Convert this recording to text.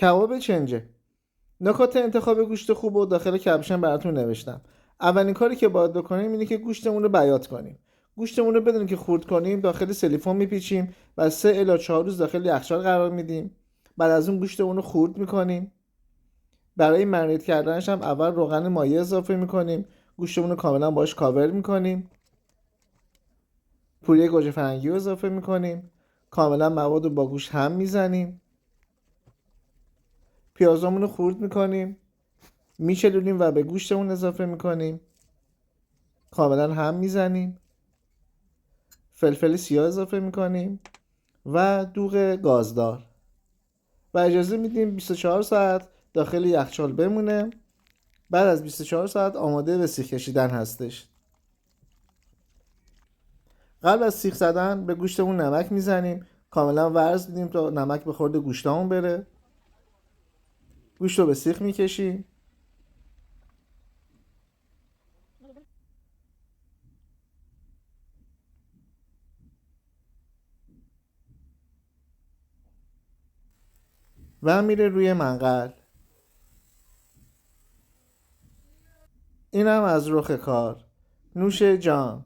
کباب چنجه. نکات انتخاب گوشت خوب و داخل کپشن براتون نوشتم. اولین کاری که باید بکنیم اینه که گوشتمون رو بیات کنیم. گوشتمون رو بدون که خورد کنیم داخل سیلیفون میپیچیم و 3 الی 4 روز داخل یخچال قرار میدیم. بعد از اون گوشتمون رو خورد میکنیم. برای مرینیت کردنش هم اول روغن مایع اضافه میکنیم. گوشتمون رو کاملا باش کاور میکنیم. پوره گوجه فرنگی رو اضافه میکنیم. کاملا مواد رو با گوشت هم میزنیم. پیازامون رو خورد میکنیم. میچلونیم و به گوشتمون اضافه میکنیم. کاملا هم میزنیم. فلفل سیاه اضافه میکنیم و دوغ گازدار و اجازه میدیم 24 ساعت داخل یخچال بمونه. بعد از 24 ساعت آماده به سیخ کشیدن هستش. قبل از سیخ زدن به گوشتمون نمک میزنیم. کاملا ورز میدیم تا نمک به خورد گوشتمون بره. گوشت رو به سیخ میکشیم. و میره روی منقل. اینم از رخ کار. نوش جان.